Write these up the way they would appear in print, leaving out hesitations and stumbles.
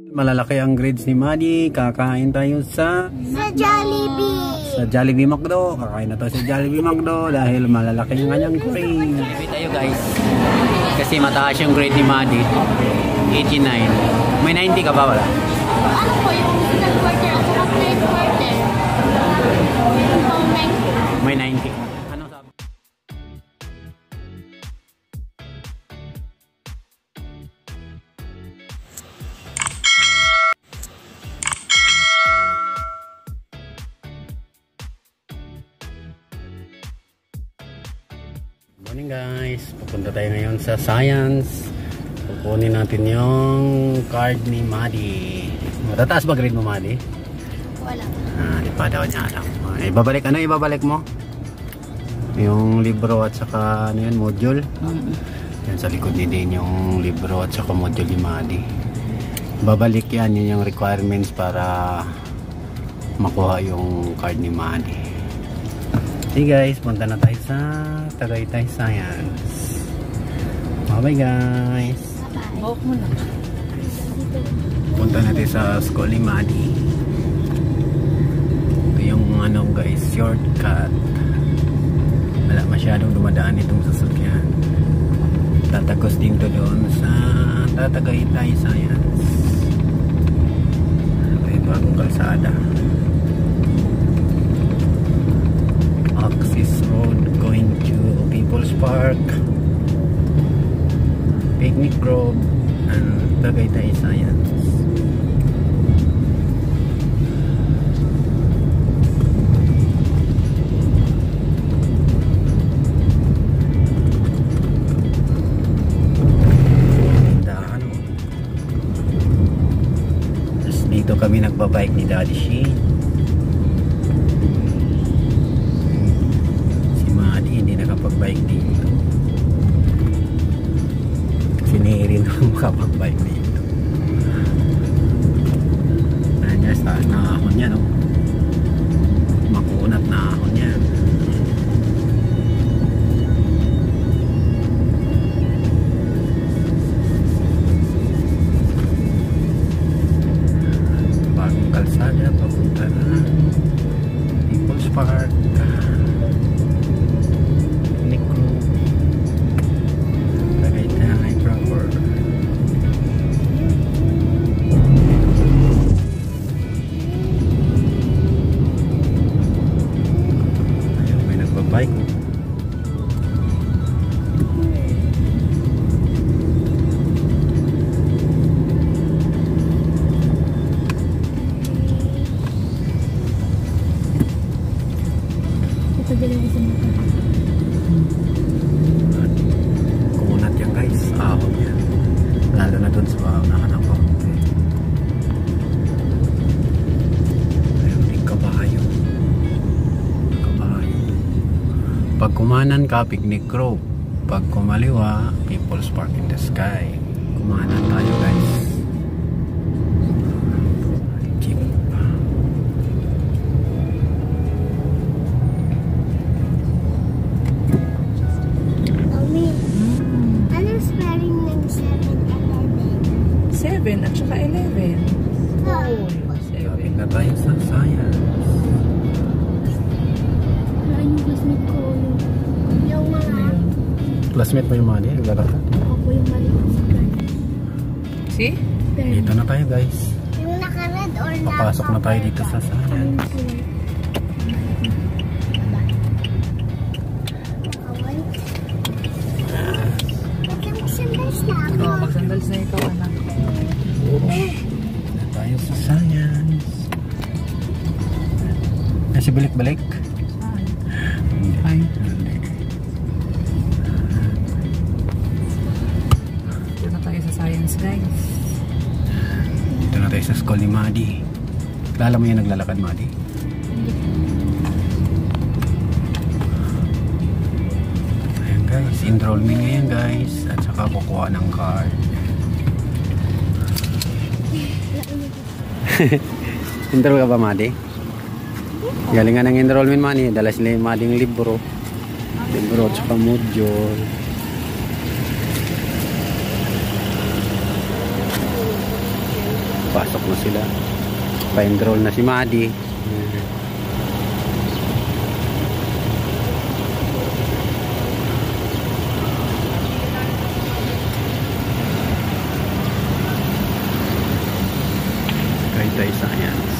Malalaki ang grades ni Maddie. Kakain tayo sa Jollibee. Sa Jollibee McDo. Kakain na tayo sa Jollibee McDo dahil malalaki yung kanyang grade. Jollibee tayo guys. Kasi mataas yung grade ni Maddie. 89. May 90 ka ba wala? Ano po yung second quarter at saka third quarter? May 90. Ano sabi? Morning guys, pupunta tayo ngayon sa Science. Kukunin natin yung card ni Maddie. Matataas ba grade mo, Maddie? Wala. Di pa daw niya alam. Ibabalik, ano ibabalik mo? Yung libro at saka ano yan, module. Yan sa likod ni din yung libro at saka module ni Maddie. Babalik yan, yun yung requirements para makuha yung card ni Maddie. Hey guys, punta na tayo sa Tagaytay Science. Bye guys. Bawak mo na. Punta natin sa school ni Maddie. Ito yung ano guys, shortcut. Wala masyadong dumadaan itong sasakyan. Tatagos din to doon sa Tagaytay Science. Ito bagong kalsada. Axis Road going to People's Park, Picnic Grove, and Tagaytay Science. Tapos dito kami nagbabike ni Daddy Shane. Pag-bike dito sinirin nung makapag-bike dito. Ayan sa naahon niya, no? Makunat na ahon niya. Bagong kalsada papunta na People's Park. Bike. Ito galing sa mata. Kumunat yan guys. Ahon yan. Lalo na dun sa unahan ako. Ayun yung kabayo. Pag kumanan ka, Picnic Grove. Pag kumaliwa, People's Park in the Sky. Kumanan tayo guys. Jeep. Mami, anong spelling ng 7-11? 7 at saka 11. Lapit na tayo sa Science. Classmate mo yung Maddie? Naglalakad? Ako yung maliit sa card. See? Dito na tayo guys. Yung naka-red or Papasok na tayo dito sa Science. Mag-sandals na ako. Oo, mag-sandals na ikaw, anak. Na tayo sa Science. Kasi balik-balik. Ay. Dito na tayo sa Science, guys. Dito na tayo sa school ni Maddie. Kilala mo yung naglalakad, Maddie? Ayan guys, enrollment ngayon guys. At saka kukuha ng card. Enroll ka ba, Maddie? Galing nga ng enrollment money. Dala sila yung Maddie ng libro. Libro at saka module. Pasok na sila. Pa-enroll na si Madi. Tagaytay Science.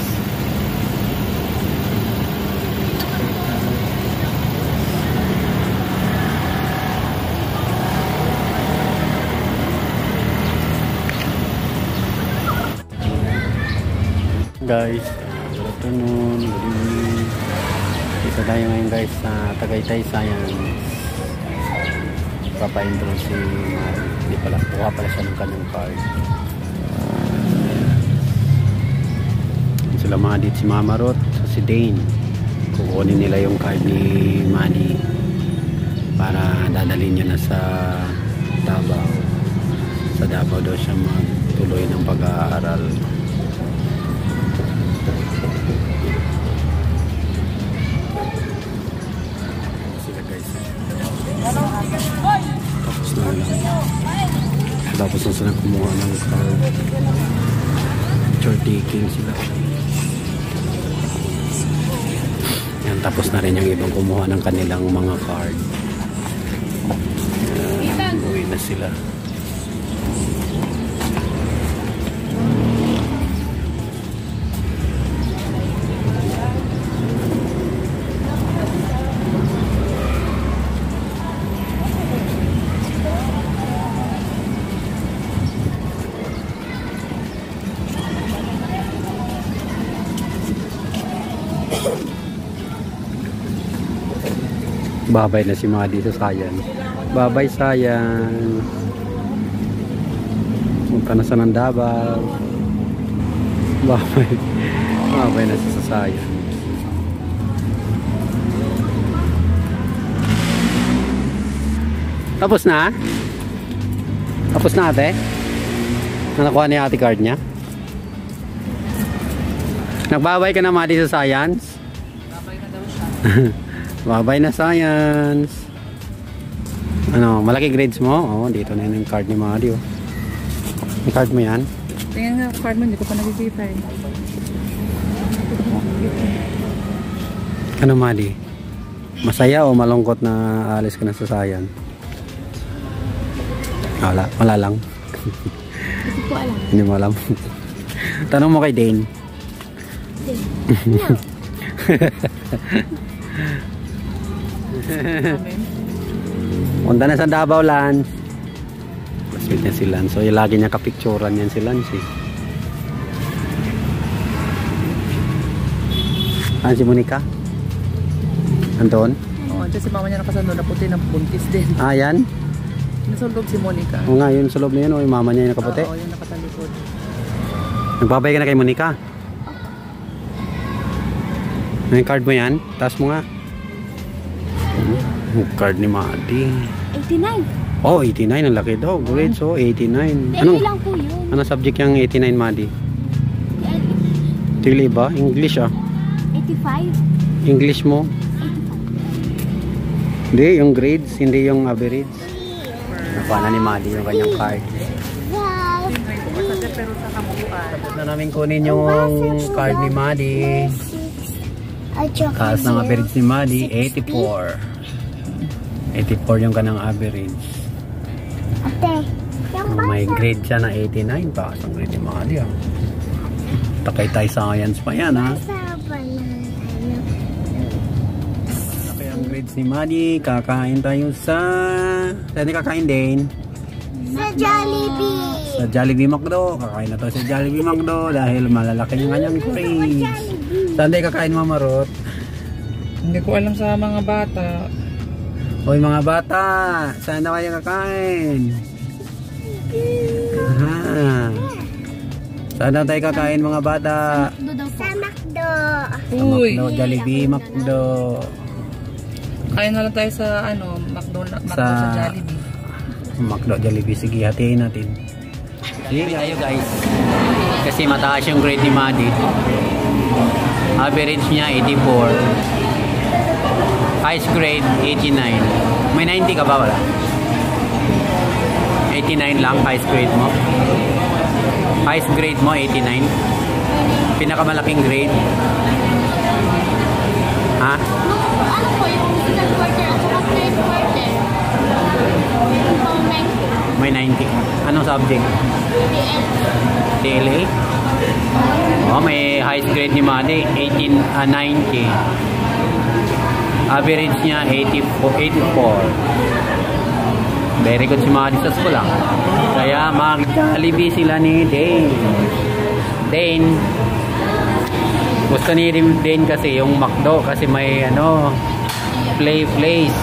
Guys, good afternoon, good evening. Isa tayo ngayon guys sa Tagaytay Science. Papa-enroll si Mari. Hindi pala, kuha pala siya ng kanyang card. Sila mga dito si Mama Ruth, si Dane. Kukunin nila yung card ni Manny para dadalhin niya na sa Davao. Sa Davao daw siya magtuloy ng pag-aaral. Tapos na sila kumuha ng card. Picture taking sila. Yan, tapos na rin yung ibang kumuha ng kanilang mga card. Yan, uwi na sila. Babay na si Madi sa Science. Babay Science. Punta na sa Davao. Babay. Babay na sa Science. Tapos na? Tapos na ate? Nakuha niya ate card niya? Nagbabay ka na Madi sa Science? Babay na daw siya. Babay na Science. Ano, malaki grades mo? Oo, dito na yun yung card ni Madi. Oh. Yung card mo yan? Tingnan nga, card mo, hindi ko pa nag-verify. Ano Madi? Masaya o malungkot na alis ka na sa Science? Wala lang. Hindi ko alam. Hindi mo alam. Tanong mo kay Dane. No. Punta na sa Davao Lance. Maswit niya si Lance. So lagi niya kapicturan yan si Lance eh. Ano si Monica? Anton? Oo, dyan si mama niya nakasando na puti ng buntis din. Ah, yan? Nasa loob si Monica. Oo nga, yun sa loob na yun. O, yung mama niya yung nakaputi. Oo, yung nakatalikod. Nagbabay ka na kay Monica? Yung card mo yan? Taas mo nga. Yung card ni Madi. 89. Oh, 89. Ang laki daw. Great. So, 89. Dahil lang po yun. Ano subject yung 89 Madi? Tili ba? English ah. 85. English mo? 85. Hindi, yung grades. Hindi yung average. Nakuha na ni Madi yung kanyang card. Pero sa kamukuan. Tapos na namin kunin yung card ni Madi. Taas ng average ni Madi, 84. 84 yung kanang average. Ate, May grade siya na 89. Taas ang grade ni Madi ah. Tagaytay Science pa yan ah. Laki ang grades ni Madi. Kakain tayo sa... Saan kakain din? sa Jollibee. Sa Jollibee McDo. Kakain na tayo sa Jollibee McDo dahil malalaki yung kanyang grades. Saan tayo kakain Mama Ruth? Hindi ko alam sa mga bata. Hoy mga bata, saan na kayo kakain? Saan na tayo kakain mga bata? Sa McDo. Sa McDo, Jollibee McDo. Kain na lang tayo sa ano, McDo sa Jollibee. McDo, Jollibee. Sige, hatiin natin. Sige tayo guys. Kasi mataas yung grade ni Madi. Average niya 84. Highest grade 89. May 90 ka ba wala? 89 lang highest grade mo. Highest grade mo, 89. Pinakamalaking grade. Ha? Ano po yung second quarter at saka third quarter? Yung 90. May 90. Anong subject? BL. TLA? Oh, may highest grade ni Madi, 90. Average niya, 84. Very good si Madi sa school, ah. Kaya mag-Jollibee sila ni Dane. Dane. Gusto ni Dane kasi yung McDo kasi may play place.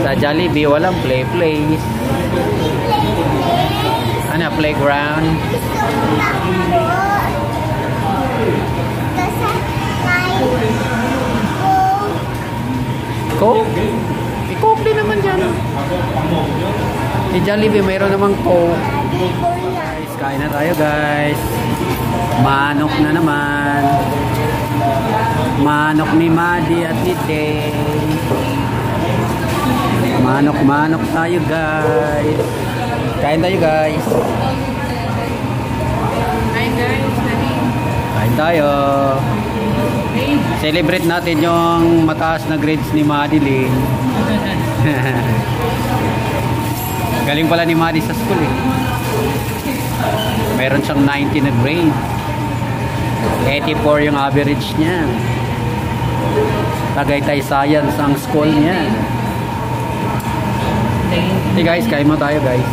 Sa Jollibee walang play place. Ano, playground? Coke? May Coke din naman dyan. Di Jollibee mayroon namang Coke. Guys, kain na tayo guys. Manok na naman. Manok ni Madi at ni Day. Manok tayo guys. Kain tayo guys. Hi guys, Kain tayo. Celebrate natin yung mataas na grades ni Madeline. Galing pala ni Madi sa school eh. Meron siyang 90 na grade. 84 yung average niya. Tagaytay Science ang school niya. Hey guys, kain mo tayo guys.